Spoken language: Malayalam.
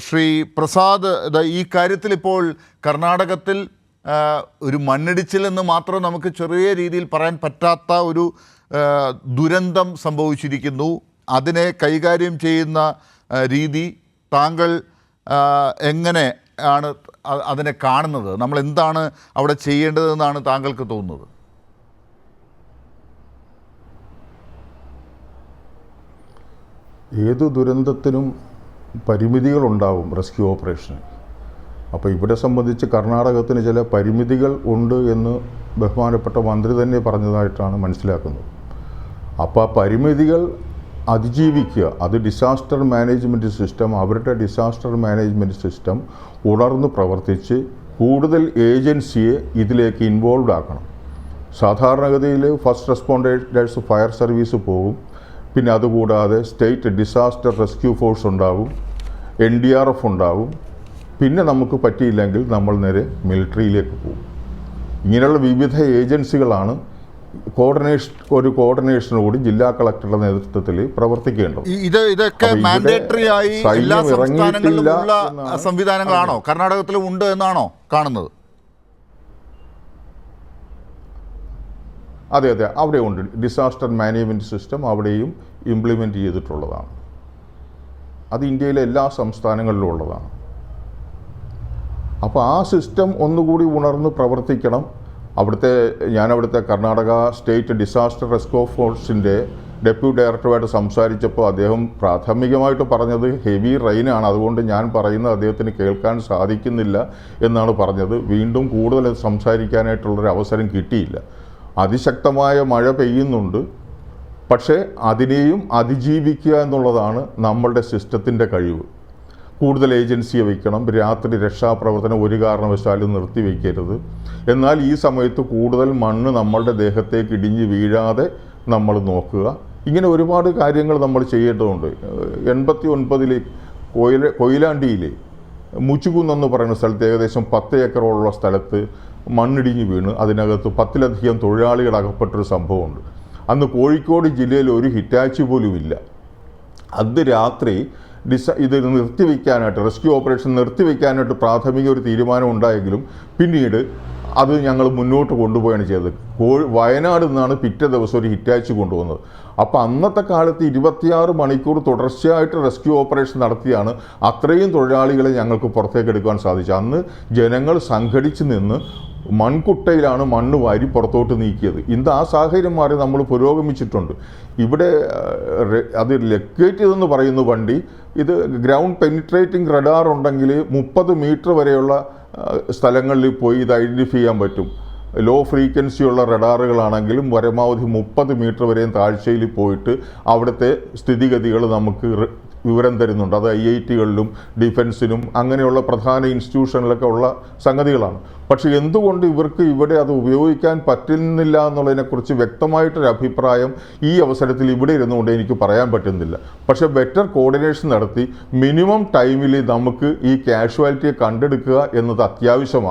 ശ്രീ പ്രസാദ്, ഈ കാര്യത്തിൽ ഇപ്പോൾ കർണാടകത്തിൽ ഒരു മണ്ണിടിച്ചിലെന്ന് മാത്രം നമുക്ക് ചെറിയ രീതിയിൽ പറയാൻ പറ്റാത്ത ഒരു ദുരന്തം സംഭവിച്ചിരിക്കുന്നു. അതിനെ കൈകാര്യം ചെയ്യുന്ന രീതി താങ്കൾ എങ്ങനെ ആണ് അതിനെ കാണുന്നത്? നമ്മൾ എന്താണ് അവിടെ ചെയ്യേണ്ടതെന്നാണ് താങ്കൾക്ക് തോന്നുന്നത്? ഏതു ദുരന്തത്തിനും പരിമിതികളുണ്ടാവും റെസ്ക്യൂ ഓപ്പറേഷന്. അപ്പോൾ ഇവിടെ സംബന്ധിച്ച് കർണാടകത്തിന് ചില പരിമിതികൾ ഉണ്ട് എന്ന് ബഹുമാനപ്പെട്ട മന്ത്രി തന്നെ പറഞ്ഞതായിട്ടാണ് മനസ്സിലാക്കുന്നത്. അപ്പോൾ ആ പരിമിതികൾ അതിജീവിക്കുക, അത് ഡിസാസ്റ്റർ മാനേജ്മെൻറ്റ് സിസ്റ്റം, അവരുടെ ഡിസാസ്റ്റർ മാനേജ്മെൻറ്റ് സിസ്റ്റം ഉണർന്ന് പ്രവർത്തിച്ച് കൂടുതൽ ഏജൻസിയെ ഇതിലേക്ക് ഇൻവോൾവ് ആക്കണം. സാധാരണഗതിയിൽ ഫസ്റ്റ് റെസ്പോണ്ടേഴ്സ് ഫയർ സർവീസ് പോകും, പിന്നെ അതുകൂടാതെ സ്റ്റേറ്റ് ഡിസാസ്റ്റർ റെസ്ക്യൂ ഫോഴ്സ് ഉണ്ടാവും, NDRF ഉണ്ടാവും, പിന്നെ നമുക്ക് പറ്റിയില്ലെങ്കിൽ നമ്മൾ നേരെ മിലിറ്ററിയിലേക്ക് പോകും. ഇങ്ങനെയുള്ള വിവിധ ഏജൻസികളാണ് ഒരു കോർഡിനേഷനോട് ജില്ലാ കളക്ടറുടെ നേതൃത്വത്തിൽ പ്രവർത്തിക്കേണ്ടത്. ഇതൊക്കെ മാൻഡേറ്ററി ആയി എല്ലാ സംസ്ഥാനങ്ങളിലുമുള്ള സംവിധാനങ്ങളാണോ? കർണാടകത്തിലും ഉണ്ട് എന്നാണോ കാണുന്നത്? അതെ, അവിടെ ഉണ്ട്. ഡിസാസ്റ്റർ മാനേജ്മെൻറ്റ് സിസ്റ്റം അവിടെയും ഇംപ്ലിമെൻറ്റ് ചെയ്തിട്ടുള്ളതാണ്. അത് ഇന്ത്യയിലെ എല്ലാ സംസ്ഥാനങ്ങളിലും ഉള്ളതാണ്. അപ്പോൾ ആ സിസ്റ്റം ഒന്നുകൂടി ഉണർന്ന് പ്രവർത്തിക്കണം. ഞാനവിടുത്തെ കർണാടക സ്റ്റേറ്റ് ഡിസാസ്റ്റർ റെസ്ക്യൂ ഫോഴ്സിൻ്റെ ഡെപ്യൂട്ടി ഡയറക്ടറുമായിട്ട് സംസാരിച്ചപ്പോൾ അദ്ദേഹം പ്രാഥമികമായിട്ട് പറഞ്ഞത് ഹെവി റെയിനാണ്, അതുകൊണ്ട് ഞാൻ പറയുന്നത് അദ്ദേഹത്തിന് കേൾക്കാൻ സാധിക്കുന്നില്ല എന്നാണ് പറഞ്ഞത്. വീണ്ടും കൂടുതൽ സംസാരിക്കാനായിട്ടുള്ളൊരു അവസരം കിട്ടിയില്ല. അതിശക്തമായ മഴ പെയ്യുന്നുണ്ട്, പക്ഷേ അതിനെയും അതിജീവിക്കുക എന്നുള്ളതാണ് നമ്മളുടെ സിസ്റ്റത്തിൻ്റെ കഴിവ്. കൂടുതൽ ഏജൻസിയെ വയ്ക്കണം, രാത്രി രക്ഷാപ്രവർത്തനം ഒരു കാരണവശാലും നിർത്തിവെക്കരുത്. എന്നാൽ ഈ സമയത്ത് കൂടുതൽ മണ്ണ് നമ്മളുടെ ദേഹത്തേക്ക് ഇടിഞ്ഞ് വീഴാതെ നമ്മൾ നോക്കുക. ഇങ്ങനെ ഒരുപാട് കാര്യങ്ങൾ നമ്മൾ ചെയ്യേണ്ടതുണ്ട്. 89 കൊയിലാണ്ടിയിൽ മുച്ചുകുന്നെന്ന് പറയുന്ന സ്ഥലത്ത് ഏകദേശം 10 ഏക്കറോളം സ്ഥലത്ത് മണ്ണിടിഞ്ഞ് വീണ് അതിനകത്ത് 10ലധികം തൊഴിലാളികൾ അകപ്പെട്ടൊരു സംഭവമുണ്ട്. അന്ന് കോഴിക്കോട് ജില്ലയിൽ ഒരു ഹിറ്റാച്ചി പോലും ഇല്ല. അത് രാത്രി ഇത് നിർത്തിവെക്കാനായിട്ട്, റെസ്ക്യൂ ഓപ്പറേഷൻ നിർത്തിവെക്കാനായിട്ട് പ്രാഥമിക ഒരു തീരുമാനം ഉണ്ടായെങ്കിലും പിന്നീട് അത് ഞങ്ങൾ മുന്നോട്ട് കൊണ്ടുപോവുകയാണ് ചെയ്തത്. വയനാട് നിന്നാണ് പിറ്റേ ദിവസം ഒരു ഹിറ്റാച്ചി കൊണ്ടുവന്നത്. അപ്പോൾ അന്നത്തെ കാലത്ത് 26 മണിക്കൂർ തുടർച്ചയായിട്ട് റെസ്ക്യൂ ഓപ്പറേഷൻ നടത്തിയാണ് അത്രയും തൊഴിലാളികളെ ഞങ്ങൾക്ക് പുറത്തേക്ക് എടുക്കാൻ സാധിച്ചത്. അന്ന് ജനങ്ങൾ സംഘടിച്ച് നിന്ന് മൺകുട്ടയിലാണ് മണ്ണ് വാരി പുറത്തോട്ട് നീക്കിയത്. ഇന്ന് ആ സാഹചര്യം മാറി നമ്മൾ പുരോഗമിച്ചിട്ടുണ്ട്. ഇവിടെ അത് ലൊക്കേറ്റ് ചെയ്തെന്ന് പറയുന്ന വണ്ടി, ഇത് ഗ്രൗണ്ട് പെനിട്രേറ്റിംഗ് റഡാർ ഉണ്ടെങ്കിൽ 30 മീറ്റർ വരെയുള്ള സ്ഥലങ്ങളിൽ പോയി ഇത് ഐഡൻറ്റിഫൈ ചെയ്യാൻ പറ്റും. ലോ ഫ്രീക്വൻസിയുള്ള റഡാറുകളാണെങ്കിലും പരമാവധി 30 മീറ്റർ വരെയും താഴ്ചയിൽ പോയിട്ട് അവിടുത്തെ സ്ഥിതിഗതികൾ നമുക്ക് വിവരം തരുന്നുണ്ട്. അത് IIT-കളിലും ഡിഫൻസിനും അങ്ങനെയുള്ള പ്രധാന ഇൻസ്റ്റിറ്റ്യൂഷനിലൊക്കെ ഉള്ള സംഗതികളാണ്. പക്ഷേ എന്തുകൊണ്ട് ഇവർക്ക് ഇവിടെ അത് ഉപയോഗിക്കാൻ പറ്റുന്നില്ല എന്നുള്ളതിനെക്കുറിച്ച് വ്യക്തമായിട്ടൊരു അഭിപ്രായം ഈ അവസരത്തിൽ ഇവിടെ ഇരുന്നുകൊണ്ട് എനിക്ക് പറയാൻ പറ്റുന്നില്ല. പക്ഷേ ബെറ്റർ കോർഡിനേഷൻ നടത്തി മിനിമം ടൈമിൽ നമുക്ക് ഈ കാഷ്വാലിറ്റിയെ കണ്ടെടുക്കുക എന്നത് അത്യാവശ്യമാണ്.